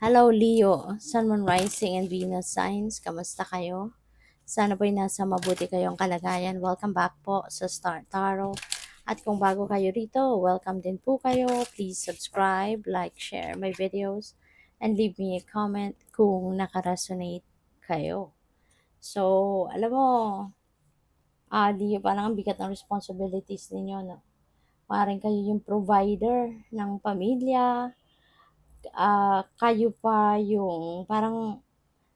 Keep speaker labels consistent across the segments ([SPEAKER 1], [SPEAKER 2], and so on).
[SPEAKER 1] Hello Leo, Sun, Moon, Rising, and Venus signs. Kamusta kayo? Sana po'y nasa mabuti kayong kalagayan. Welcome back po sa Star Tarot. At kung bago kayo rito, welcome din po kayo. Please subscribe, like, share my videos, and leave me a comment kung nakaresonate kayo. So, alam mo, Leo, parang ang bigat ng responsibilities ninyo, no? Parang kayo yung provider ng pamilya, kayo pa yung parang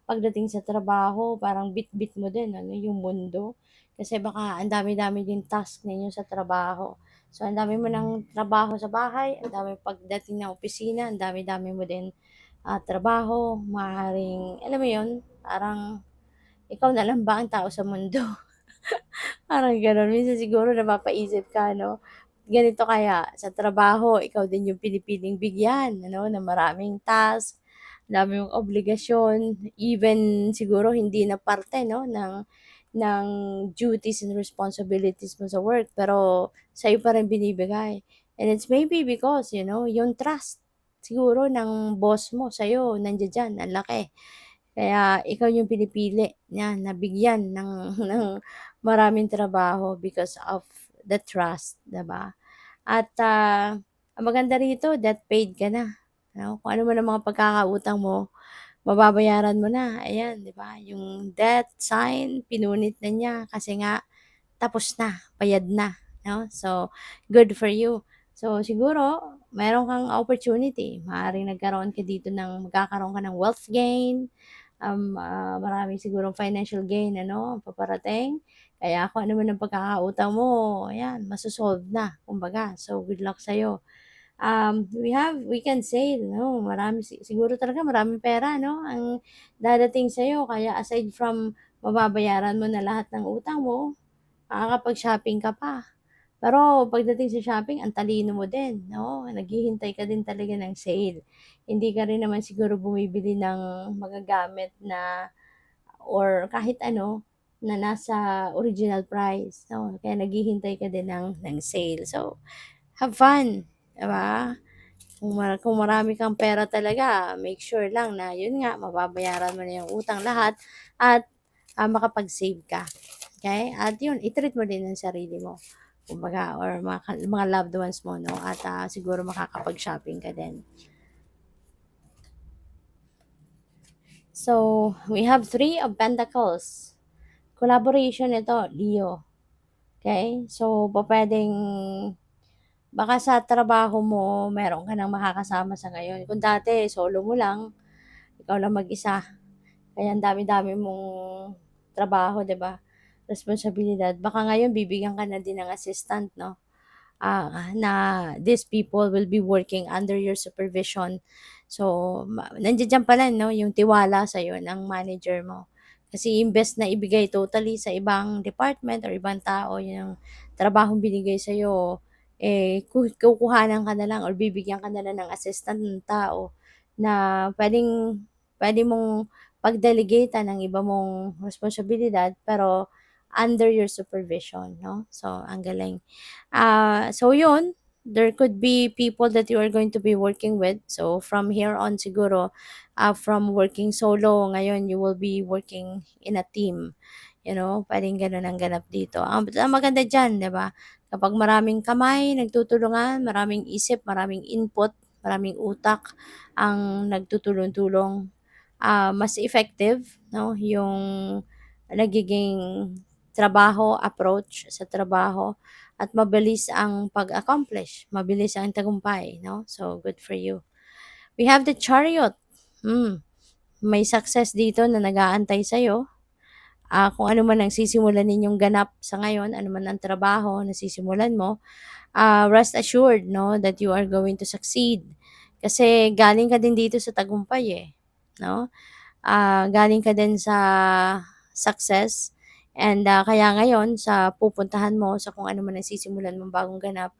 [SPEAKER 1] pagdating sa trabaho, parang bit-bit mo din ano, yung mundo. Kasi baka ang dami-dami din task ninyo sa trabaho. So, ang dami mo ng trabaho sa bahay, ang dami pagdating ng opisina, ang dami-dami mo din trabaho, maaaring, alam mo yun, parang ikaw na lang ba ang tao sa mundo? Parang gano'n. Minsan siguro napapaisip ka, no? Ganito kaya, sa trabaho, ikaw din yung pinipiling bigyan, ano, ng maraming task, dami mong obligasyon, even siguro hindi na parte, no, ng duties and responsibilities mo sa work, pero sa'yo pa rin binibigay. And it's maybe because, yung trust siguro ng boss mo sa'yo, nandiyan dyan, ang laki. Kaya ikaw yung pinipili niya na bigyan ng ng maraming trabaho because of the trust, 'di ba? At, ang maganda rito debt paid ka na, 'no? Kung ano man ang mga pagkakautang mo, mababayaran mo na, ayan, 'di ba? Yung debt sign, pinunit na niya kasi nga tapos na, bayad na, 'no? So, good for you. So, siguro meron kang opportunity, maaaring magkakaroon ka ng wealth gain, maraming sigurong financial gain ano, ang paparating. Kaya kung ano man ang pagkakautang mo, ayan, na, kumbaga. So, good luck sa'yo. We can say, no, siguro talaga maraming pera, no, ang dadating sa'yo. Kaya aside from mababayaran mo na lahat ng utang mo, makakapag-shopping ka pa. Pero pagdating sa shopping, ang talino mo din, 'no? Naghihintay ka din talaga ng sale. Hindi ka rin naman siguro bumibili ng magagamit na or kahit ano na nasa original price, 'no? Kaya naghihintay ka din ng sale. So, have fun, 'di ba? Kung marami kang pera talaga, make sure lang na yun nga, mababayaran mo na yung utang lahat at makapag-save ka. Okay? At yun, i-treat mo din ang sarili mo. Kumbaga, or mga loved ones mo, no? At siguro makakapag-shopping ka din. So, we have Three of Pentacles. Collaboration ito, Leo. Okay? So, pwedeng baka sa trabaho mo, meron ka nang makakasama sa ngayon. Kung dati, solo mo lang, ikaw lang mag-isa. Kaya ang dami-dami mong trabaho, 'di ba? Responsibilidad. Baka ngayon bibigyan ka na din ng assistant, no? Na these people will be working under your supervision. So, nandiyan pala, no, yung tiwala sa'yo ng manager mo. Kasi imbes na ibigay totally sa ibang department or ibang tao yung trabahong binigay sa'yo, kukuhanan ka na lang or bibigyan ka na lang ng assistant ng tao na pwede mong pag-delegate ng iba mong responsibilidad pero under your supervision, no? So, ang galing. So yun, there could be people that you are going to be working with. So from here on siguro, from working solo, ngayon you will be working in a team. Pwedeng ganun ang ganap dito. Ang maganda dyan, di ba? Kapag maraming kamay, nagtutulungan, maraming isip, maraming input, maraming utak ang nagtutulong-tulong, mas effective, no? Yung nagiging trabaho, approach sa trabaho at mabilis ang pag-accomplish, mabilis ang tagumpay, no? So, good for you. We have the chariot. May success dito na nag-aantay sa'yo. Kung ano man ang sisimulan ninyong ganap sa ngayon, ano man ang trabaho na sisimulan mo, rest assured, no, that you are going to succeed. Kasi galing ka din dito sa tagumpay eh, no? Galing ka din sa success. And kaya ngayon, sa pupuntahan mo, sa kung ano man ang sisimulan mong bagong ganap,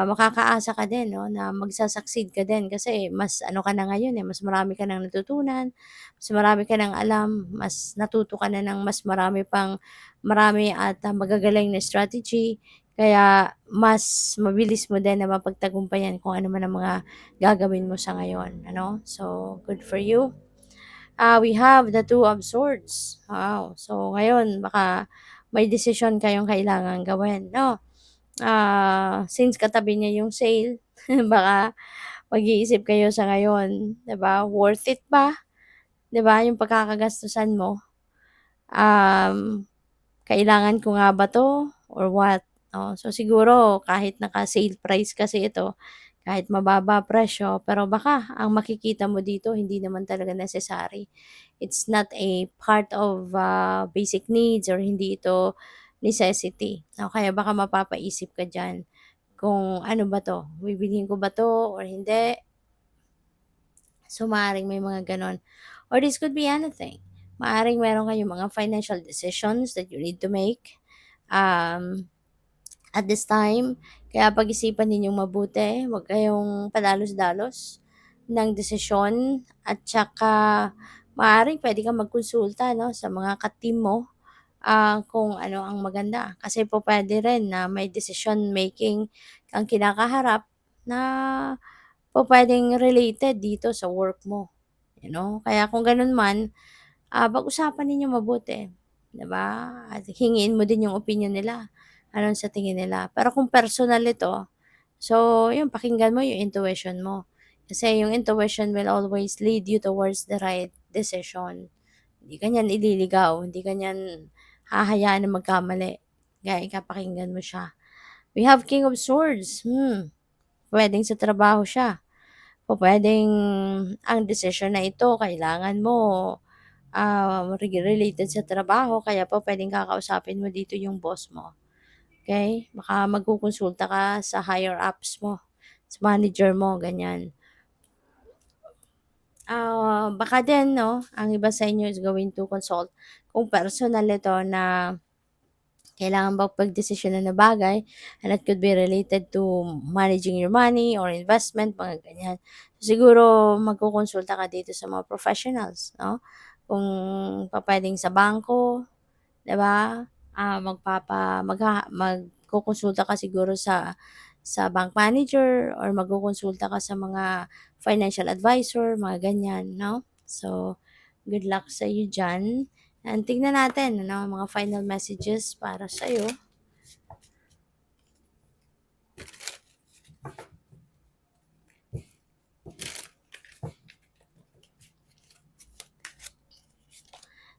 [SPEAKER 1] makakaasa ka din, no, na magsasucceed ka din kasi mas ano ka na ngayon, mas marami ka nang natutunan, mas marami ka nang alam, mas natuto ka na ng mas marami at magagaling na strategy. Kaya mas mabilis mo din na mapagtagumpayan kung ano man ang mga gagawin mo sa ngayon, ano? So, good for you. We have the Two of Swords. Wow. So, ngayon, baka may decision kayong kailangan gawin, no? Since katabi niya yung sale, baka mag-iisip kayo sa ngayon, 'di ba? Worth it ba? 'Di ba, yung pagkakagastusan mo? Um, Kailangan ko nga ba 'to or what? Oh, so siguro kahit naka-sale price kasi ito, kahit mababa presyo, pero baka ang makikita mo dito hindi naman talaga necessary. It's not a part of, basic needs or hindi ito necessity. O kaya baka mapapaisip ka diyan kung ano ba 'to, bibilhin ko ba 'to or hindi? So, maaaring may mga gano'n. Or this could be anything. Maaaring meron kayong mga financial decisions that you need to make, um, at this time. Kaya pag-isipan ninyong mabuti, huwag kayong padalos-dalos ng desisyon at saka maaaring puwede kang magkonsulta 'no, sa mga ka-team mo, kung ano ang maganda. Kasi po puwede rin na may decision making kang kinakaharap na pupuwedeng related dito sa work mo, you know? Kaya kung gano'n man, pag-usapan ninyong mabuti, 'di ba? At hingiin mo din yung opinyon nila, anong sa tingin nila. Pero kung personal ito, so yun pakinggan mo yung intuition mo. Kasi yung intuition will always lead you towards the right decision. Hindi ka niyan ililigaw, hindi ka niyan hahayaan na magkamali, kaya pakinggan mo siya. We have King of Swords, puwedeng sa trabaho siya. Pupuwedeng ang desisyon na ito kailangan mo, related sa trabaho kaya pupuwedeng kakausapin mo dito yung boss mo, okey? Baka magkokonsulta ka sa higher ups mo, sa manager mo, ganyan. Baka din 'no, ang iba sa inyo is going to consult kung personal ito na kailangan bang pagdesisyonan na bagay and it could be related to managing your money or investment, mga ganyan. Siguro magkokonsulta ka dito sa mga professionals 'no, kung pupuwedeng sa bangko, 'di ba? Magkokonsulta ka siguro sa bank manager or magkokonsulta ka sa mga financial advisor, mga ganyan 'no. So, good luck sa sa'yo diyan. And tingnan natin ano, mga final messages para sa'yo.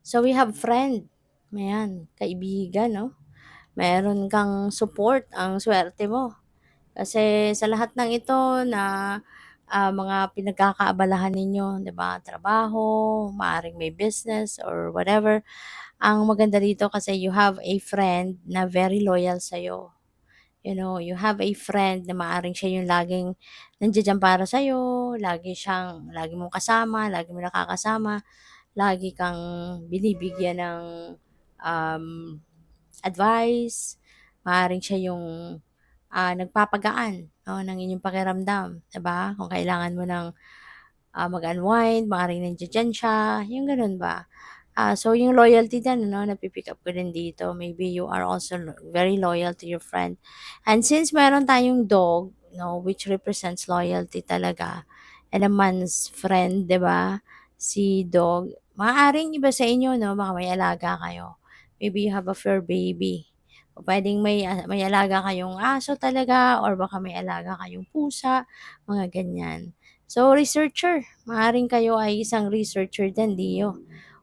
[SPEAKER 1] So, we have friend. Ayan, kaibigan 'no. Meron kang support, ang swerte mo. Kasi sa lahat ng ito na, mga pinagkakaabalahan ninyo, 'di ba, trabaho, maaaring may business or whatever, ang maganda dito kasi you have a friend na very loyal sa'yo. You know, you have a friend na maaaring siya yung laging nandiya-diyan para sa'yo, lagi mong kasama, lagi mong nakakasama, lagi kang binibigyan ng, um, advice, maaaring siya yung, nagpapagaan 'no, ng inyong pakiramdam, 'di ba? Kung kailangan mo ng, mag-unwind, maaaring nandiya-diyan siya, yung gano'n ba. So yung loyalty din ano, napi-pick up ko din dito. Maybe you are also very loyal to your friend. And since meron tayong dog, no, which represents loyalty talaga, and a man's friend, 'di ba? Si dog. Maaaring iba sa inyo, no, baka may alaga kayo. Maybe you have a fur baby. O pwedeng may alaga kayong aso talaga or baka may alaga kayong pusa, mga ganyan. So, researcher. Maaaring kayo ay isang researcher din, Leo.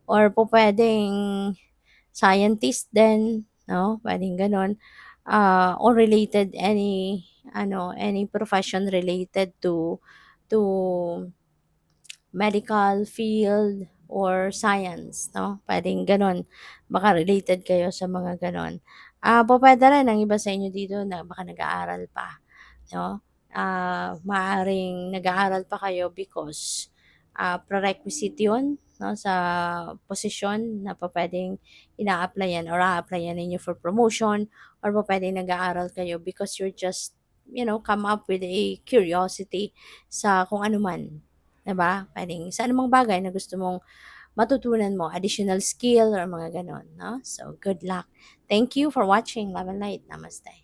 [SPEAKER 1] Or pupuwedeng scientist din, 'no, puwedeng gano'n, or related any profession related to medical field or science, 'no, puwedeng gano'n. Baka related kayo sa mga gano'n. Pupuwede rin ang iba sa inyo dito na baka nag-aaral pa, 'no? Maaaring nag-aaral pa kayo because, prerequisite 'yun 'no, sa posisyon na pupuwedeng ina-applyan or a-applyan ninyo for promotion or pupuwedeng nag-aaral kayo because you're just, come up with a curiosity sa kung ano man, 'di ba? Puwedeng sa anumang bagay na gusto mong matutunan mo, additional skill or mga gano'n 'no. So, good luck. Thank you for watching. Love and light. Namaste.